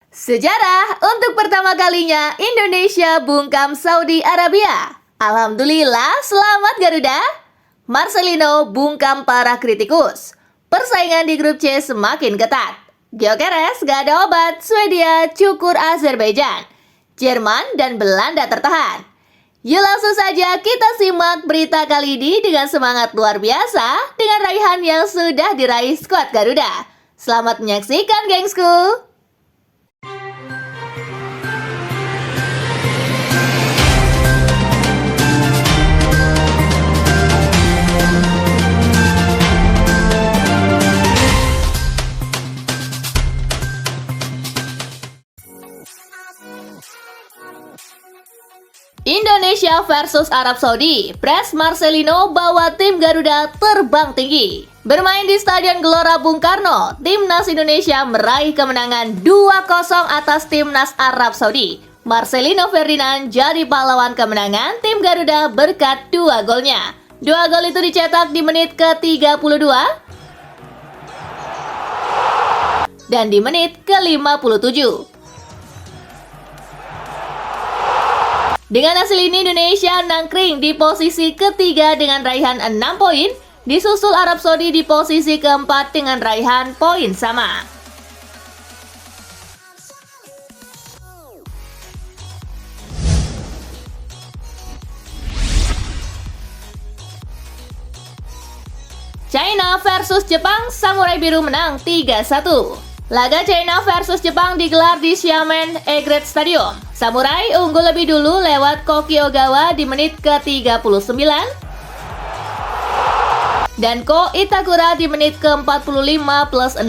Sejarah untuk pertama kalinya Indonesia bungkam Saudi Arabia. Alhamdulillah, selamat Garuda. Marcelino bungkam para kritikus. Persaingan di grup C semakin ketat. Gyökeres gak ada obat, Swedia cukur Azerbaijan. Jerman dan Belanda tertahan. Yuk langsung saja kita simak berita kali ini dengan semangat luar biasa dengan raihan yang sudah diraih skuad Garuda. Selamat menyaksikan, gengsku. Indonesia versus Arab Saudi. Pres Marcelino bawa tim Garuda terbang tinggi. Bermain di Stadion Gelora Bung Karno, Timnas Indonesia meraih kemenangan 2-0 atas Timnas Arab Saudi. Marcelino Ferdinand jadi pahlawan kemenangan tim Garuda berkat 2 golnya. 2 gol itu dicetak di menit ke-32 dan di menit ke-57. Dengan hasil ini Indonesia nangkring di posisi ketiga dengan raihan 6 poin, disusul Arab Saudi di posisi keempat dengan raihan poin sama. China versus Jepang, Samurai Biru menang 3-1. Laga China versus Jepang digelar di Xiamen Egret Stadium. Samurai unggul lebih dulu lewat Koki Ogawa di menit ke-39 dan Ko Itakura di menit ke-45 plus 6.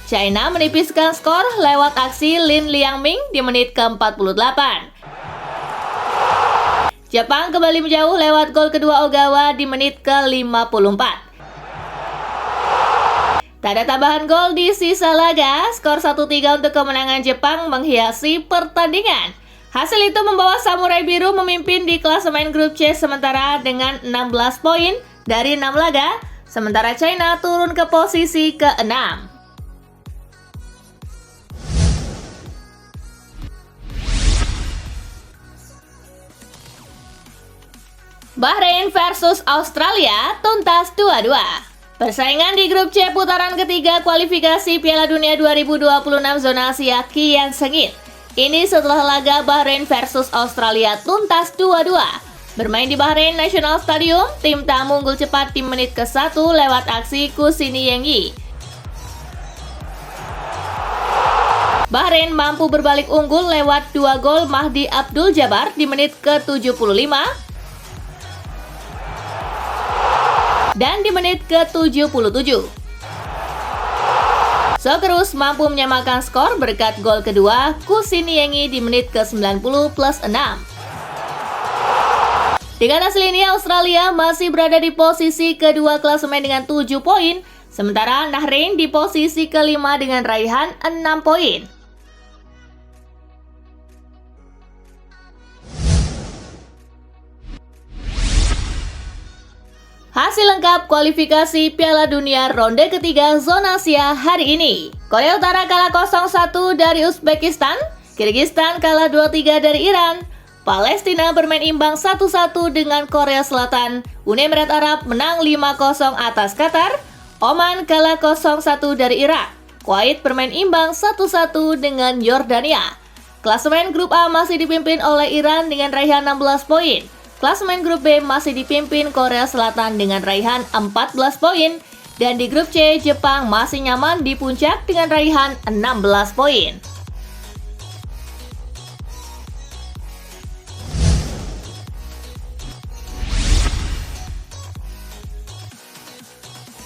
China menipiskan skor lewat aksi Lin Liangming di menit ke-48. Jepang kembali menjauh lewat gol kedua Ogawa di menit ke-54. Tak ada tambahan gol di sisa laga, skor 1-3 untuk kemenangan Jepang menghiasi pertandingan. Hasil itu membawa Samurai Biru memimpin di klasemen grup C sementara dengan 16 poin dari 6 laga, sementara China turun ke posisi ke-6. Bahrain versus Australia tuntas 2-2. Persaingan di grup C putaran ketiga kualifikasi Piala Dunia 2026 zona Asia kian sengit. Ini setelah laga Bahrain versus Australia tuntas 2-2. Bermain di Bahrain National Stadium, tim tamu unggul cepat di menit ke-1 lewat aksi Kusini Yengyi. Bahrain mampu berbalik unggul lewat 2 gol Mahdi Abdul Jabbar di menit ke-75 dan di menit ke-77. Socceroos mampu menyamakan skor berkat gol kedua Kusini Yengyi di menit ke-90 plus 6. Dengan hasil ini Australia masih berada di posisi kedua klasemen dengan 7 poin, sementara Bahrain di posisi kelima dengan raihan 6 poin. Hasil lengkap kualifikasi Piala Dunia ronde ketiga zona Asia hari ini. Korea Utara kalah 0-1 dari Uzbekistan, Kirgistan kalah 2-3 dari Iran, Palestina bermain imbang 1-1 dengan Korea Selatan, Uni Emirat Arab menang 5-0 atas Qatar, Oman kalah 0-1 dari Irak, Kuwait bermain imbang 1-1 dengan Yordania. Klasemen grup A masih dipimpin oleh Iran dengan raihan 16 poin. Klasemen grup B masih dipimpin Korea Selatan dengan raihan 14 poin, dan di grup C Jepang masih nyaman di puncak dengan raihan 16 poin.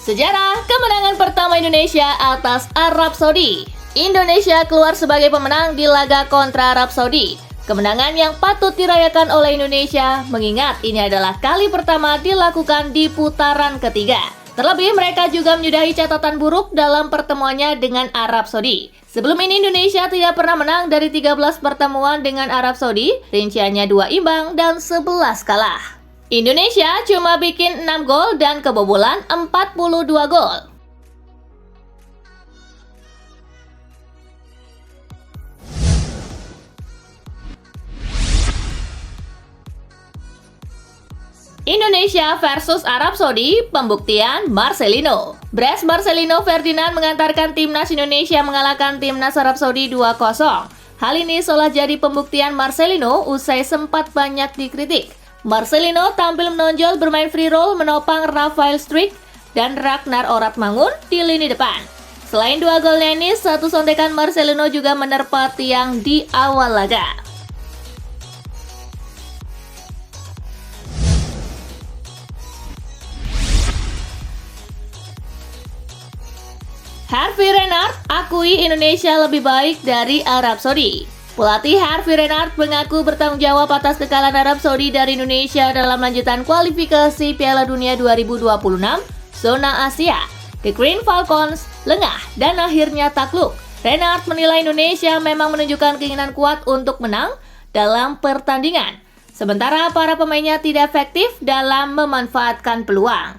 Sejarah kemenangan pertama Indonesia atas Arab Saudi. Indonesia keluar sebagai pemenang di laga kontra Arab Saudi. Kemenangan yang patut dirayakan oleh Indonesia mengingat ini adalah kali pertama dilakukan di putaran ketiga. Terlebih mereka juga menyudahi catatan buruk dalam pertemuannya dengan Arab Saudi. Sebelum ini Indonesia tidak pernah menang dari 13 pertemuan dengan Arab Saudi, rinciannya 2 imbang dan 11 kalah. Indonesia cuma bikin 6 gol dan kebobolan 42 gol. Indonesia versus Arab Saudi, pembuktian Marcelino. Bres Marcelino Ferdinand mengantarkan timnas Indonesia mengalahkan timnas Arab Saudi 2-0. Hal ini seolah jadi pembuktian Marcelino usai sempat banyak dikritik. Marcelino tampil menonjol bermain free roll menopang Rafael Struijk dan Ragnar Oratmangun di lini depan. Selain 2 golnya ini, satu sontekan Marcelino juga menerpa tiang di awal laga. Hervé Renard akui Indonesia lebih baik dari Arab Saudi. Pelatih Hervé Renard mengaku bertanggung jawab atas kekalahan Arab Saudi dari Indonesia dalam lanjutan kualifikasi Piala Dunia 2026 zona Asia. The Green Falcons lengah dan akhirnya takluk. Renard menilai Indonesia memang menunjukkan keinginan kuat untuk menang dalam pertandingan, sementara para pemainnya tidak efektif dalam memanfaatkan peluang.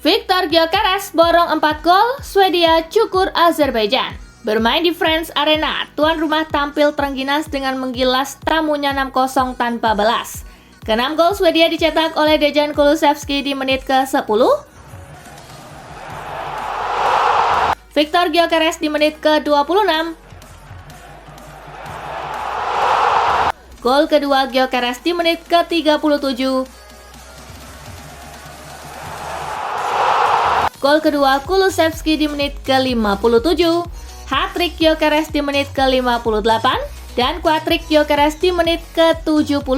Viktor Gyökeres borong 4 gol, Swedia cukur Azerbaijan. Bermain di Friends Arena, tuan rumah tampil terengginas dengan menggilas tamunya 6-0 tanpa balas. Ke-6 gol Swedia dicetak oleh Dejan Kulusevski di menit ke-10. Viktor Gyökeres di menit ke-26. Gol kedua Gyökeres di menit ke-37. Gol kedua Kulusevski di menit ke-57, hat-trick Gyökeres di menit ke-58, dan quad-trick Gyökeres di menit ke-70.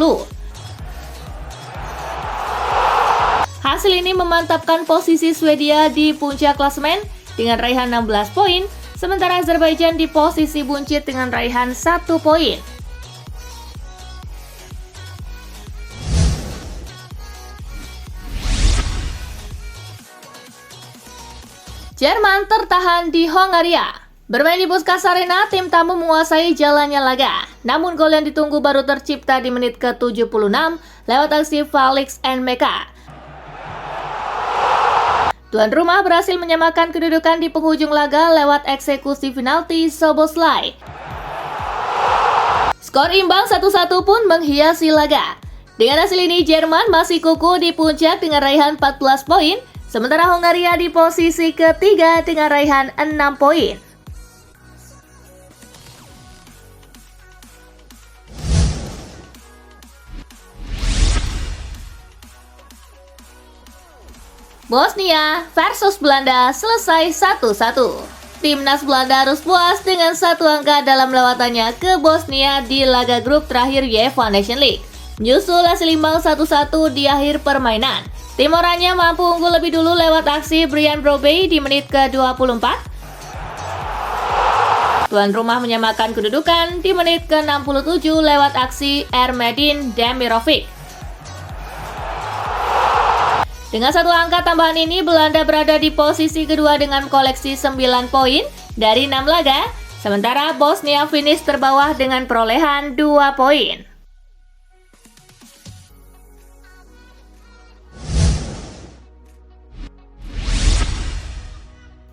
Hasil ini memantapkan posisi Swedia di puncak klasemen dengan raihan 16 poin, sementara Azerbaijan di posisi buncit dengan raihan 1 poin. Jerman tertahan di Hongaria. Bermain di Puskás Arena, tim tamu menguasai jalannya laga. Namun gol yang ditunggu baru tercipta di menit ke-76 lewat aksi Felix Nmeka. Tuan rumah berhasil menyamakan kedudukan di penghujung laga lewat eksekusi penalti Szoboszlai. Skor imbang 1-1 pun menghiasi laga. Dengan hasil ini, Jerman masih kukuh di puncak dengan raihan 14 poin, sementara Hongaria di posisi ketiga dengan raihan 6 poin. Bosnia versus Belanda selesai 1-1. Timnas Belanda harus puas dengan 1 angka dalam lawatannya ke Bosnia di laga grup terakhir UEFA Nations League. Menyusul hasil imbang 1-1 di akhir permainan, tim oranye mampu unggul lebih dulu lewat aksi Brian Brobey di menit ke-24. Tuan rumah menyamakan kedudukan di menit ke-67 lewat aksi Ermedin Demirovic. Dengan 1 angka tambahan ini, Belanda berada di posisi kedua dengan koleksi 9 poin dari 6 laga, sementara Bosnia finish terbawah dengan perolehan 2 poin.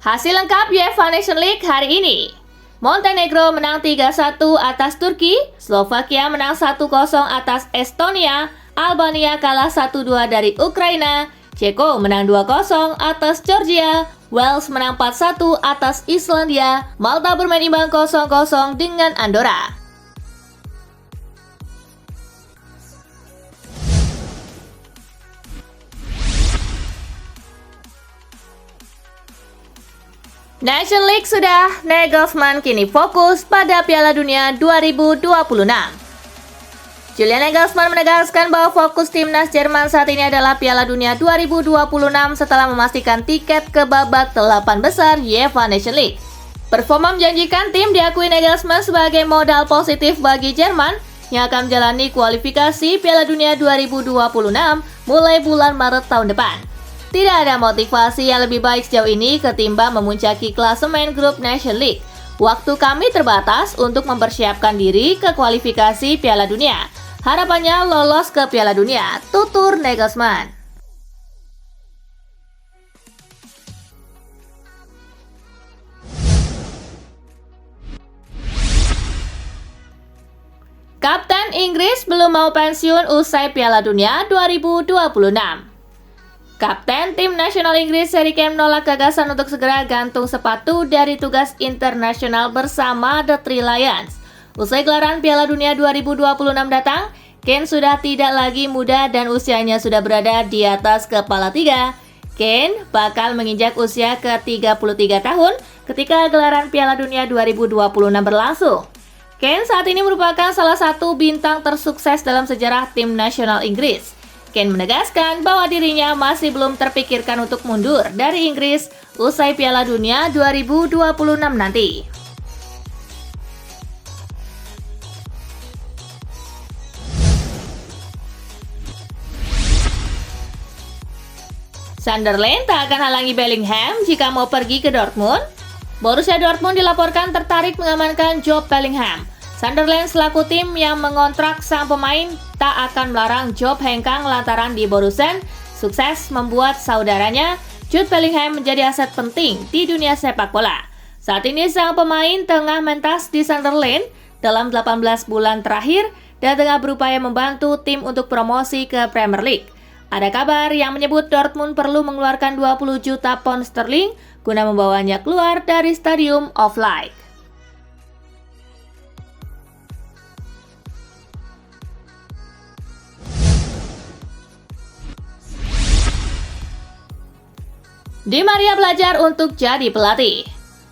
Hasil lengkap UEFA Nations League hari ini. Montenegro menang 3-1 atas Turki, Slovakia menang 1-0 atas Estonia, Albania kalah 1-2 dari Ukraina, Ceko menang 2-0 atas Georgia, Wales menang 4-1 atas Islandia, Malta bermain imbang 0-0 dengan Andorra. Nations League sudah, Nagelsmann kini fokus pada Piala Dunia 2026. Julian Nagelsmann menegaskan bahwa fokus timnas Jerman saat ini adalah Piala Dunia 2026 setelah memastikan tiket ke babak 8 besar UEFA Nations League. Performa menjanjikan tim diakui Nagelsmann sebagai modal positif bagi Jerman yang akan menjalani kualifikasi Piala Dunia 2026 mulai bulan Maret tahun depan. Tidak ada motivasi yang lebih baik sejauh ini ketimbang memuncaki klasemen grup Nations League. Waktu kami terbatas untuk mempersiapkan diri ke kualifikasi Piala Dunia. Harapannya lolos ke Piala Dunia, tutur Nagelsmann. Kapten Inggris belum mau pensiun usai Piala Dunia 2026. Kapten tim nasional Inggris Harry Kane menolak gagasan untuk segera gantung sepatu dari tugas internasional bersama The Three Lions. Usai gelaran Piala Dunia 2026 datang, Kane sudah tidak lagi muda dan usianya sudah berada di atas kepala tiga. Kane bakal menginjak usia ke-33 tahun ketika gelaran Piala Dunia 2026 berlangsung. Kane saat ini merupakan salah satu bintang tersukses dalam sejarah tim nasional Inggris. Kane menegaskan bahwa dirinya masih belum terpikirkan untuk mundur dari Inggris usai Piala Dunia 2026 nanti. Sunderland tak akan halangi Bellingham jika mau pergi ke Dortmund. Borussia Dortmund dilaporkan tertarik mengamankan Jude Bellingham. Sunderland selaku tim yang mengontrak sang pemain tak akan melarang Jude hengkang lantaran di Borussia sukses membuat saudaranya Jude Bellingham menjadi aset penting di dunia sepak bola. Saat ini sang pemain tengah mentas di Sunderland dalam 18 bulan terakhir dan tengah berupaya membantu tim untuk promosi ke Premier League. Ada kabar yang menyebut Dortmund perlu mengeluarkan 20 juta pound sterling guna membawanya keluar dari Stadium of Light. Di Maria belajar untuk jadi pelatih.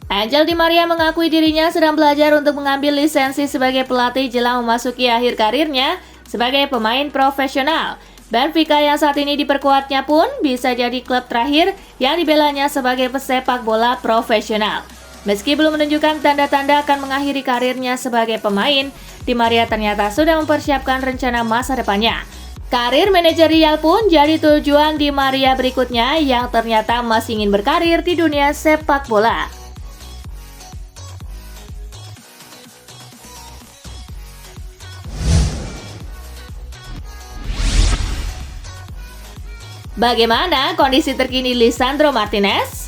Angel Di Maria mengakui dirinya sedang belajar untuk mengambil lisensi sebagai pelatih jelang memasuki akhir karirnya sebagai pemain profesional. Benfica yang saat ini diperkuatnya pun bisa jadi klub terakhir yang dibelanya sebagai pesepak bola profesional. Meski belum menunjukkan tanda-tanda akan mengakhiri karirnya sebagai pemain, Di Maria ternyata sudah mempersiapkan rencana masa depannya. Karir manajerial pun jadi tujuan Di Maria berikutnya yang ternyata masih ingin berkarir di dunia sepak bola. Bagaimana kondisi terkini Lisandro Martinez?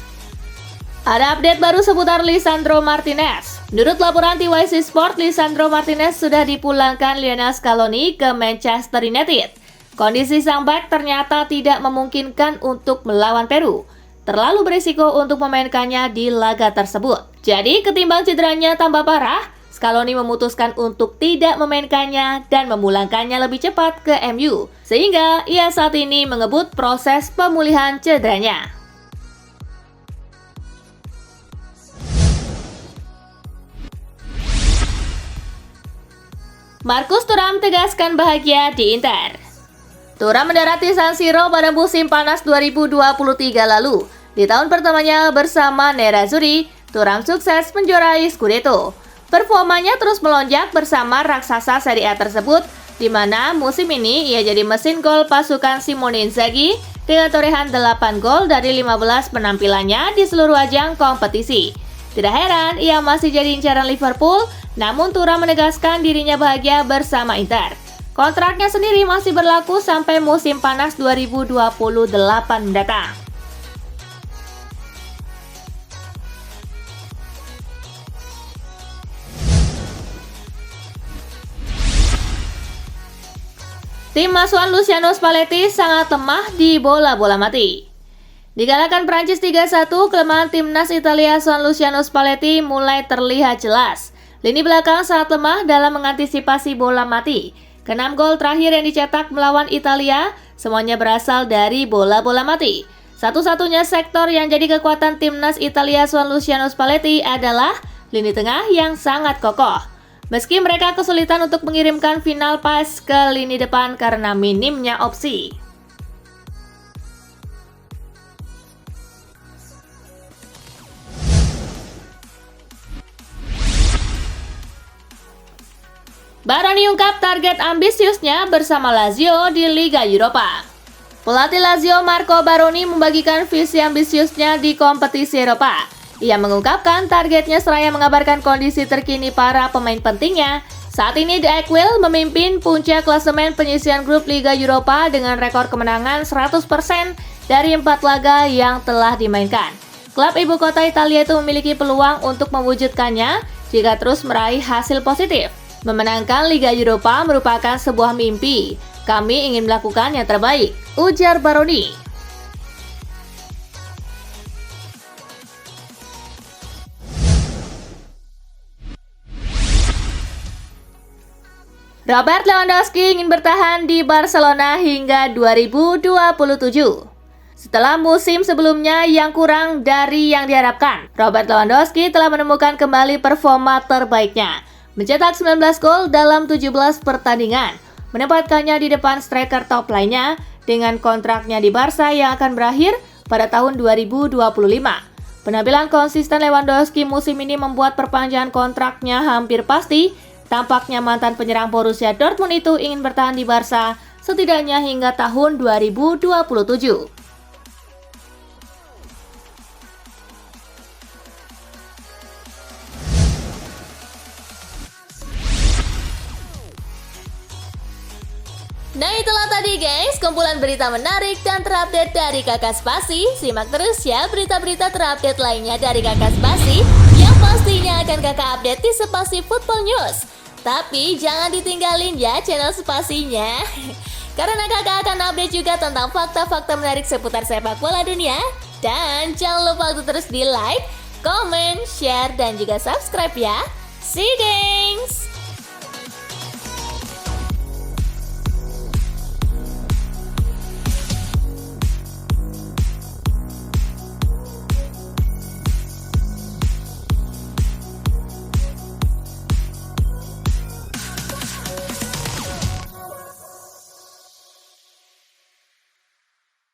Ada update baru seputar Lisandro Martinez. Menurut laporan TYC Sport, Lisandro Martinez sudah dipulangkan Lionel Scaloni ke Manchester United. Kondisi sang bek ternyata tidak memungkinkan untuk melawan Peru. Terlalu berisiko untuk memainkannya di laga tersebut. Jadi ketimbang cederanya tambah parah, Scaloni memutuskan untuk tidak memainkannya dan memulangkannya lebih cepat ke MU, sehingga ia saat ini mengebut proses pemulihan cederanya. Marcus Thuram tegaskan bahagia di Inter. Thuram mendarat di San Siro pada musim panas 2023 lalu. Di tahun pertamanya bersama Nerazzurri, Thuram sukses menjuarai Scudetto. Performanya terus melonjak bersama raksasa Serie A tersebut, di mana musim ini ia jadi mesin gol pasukan Simone Inzaghi dengan torehan 8 gol dari 15 penampilannya di seluruh ajang kompetisi. Tidak heran ia masih jadi incaran Liverpool, namun Thuram menegaskan dirinya bahagia bersama Inter. Kontraknya sendiri masih berlaku sampai musim panas 2028 mendatang. Tim asuhan Luciano Spalletti sangat lemah di bola-bola mati. Dikalahkan Prancis 3-1, kelemahan timnas Italia asuhan Luciano Spalletti mulai terlihat jelas. Lini belakang sangat lemah dalam mengantisipasi bola mati. Ke-6 gol terakhir yang dicetak melawan Italia, semuanya berasal dari bola-bola mati. Satu-satunya sektor yang jadi kekuatan timnas Italia asuhan Luciano Spalletti adalah lini tengah yang sangat kokoh. Meski mereka kesulitan untuk mengirimkan final pass ke lini depan karena minimnya opsi. Baroni ungkap target ambisiusnya bersama Lazio di Liga Eropa. Pelatih Lazio Marco Baroni membagikan visi ambisiusnya di kompetisi Eropa. Ia mengungkapkan targetnya seraya mengabarkan kondisi terkini para pemain pentingnya. Saat ini The Aquil memimpin puncak klasemen penyisian grup Liga Eropa dengan rekor kemenangan 100% dari 4 laga yang telah dimainkan. Klub ibu kota Italia itu memiliki peluang untuk mewujudkannya jika terus meraih hasil positif. Memenangkan Liga Eropa merupakan sebuah mimpi. Kami ingin melakukan yang terbaik, ujar Baroni. Robert Lewandowski ingin bertahan di Barcelona hingga 2027. Setelah musim sebelumnya yang kurang dari yang diharapkan, Robert Lewandowski telah menemukan kembali performa terbaiknya. Mencetak 19 gol dalam 17 pertandingan, menempatkannya di depan striker top lainnya dengan kontraknya di Barca yang akan berakhir pada tahun 2025. Penampilan konsisten Lewandowski musim ini membuat perpanjangan kontraknya hampir pasti. Tampaknya mantan penyerang Borussia Dortmund itu ingin bertahan di Barca setidaknya hingga tahun 2027. Nah itulah tadi guys, kumpulan berita menarik dan terupdate dari Kakak Spasi. Simak terus ya berita-berita terupdate lainnya dari Kakak Spasi yang pastinya akan Kakak update di Spasi Football News. Tapi jangan ditinggalin ya channel Spasinya, karena kakak akan update juga tentang fakta-fakta menarik seputar sepak bola dunia. Dan jangan lupa untuk terus di like, comment, share, dan juga subscribe ya. See you guys!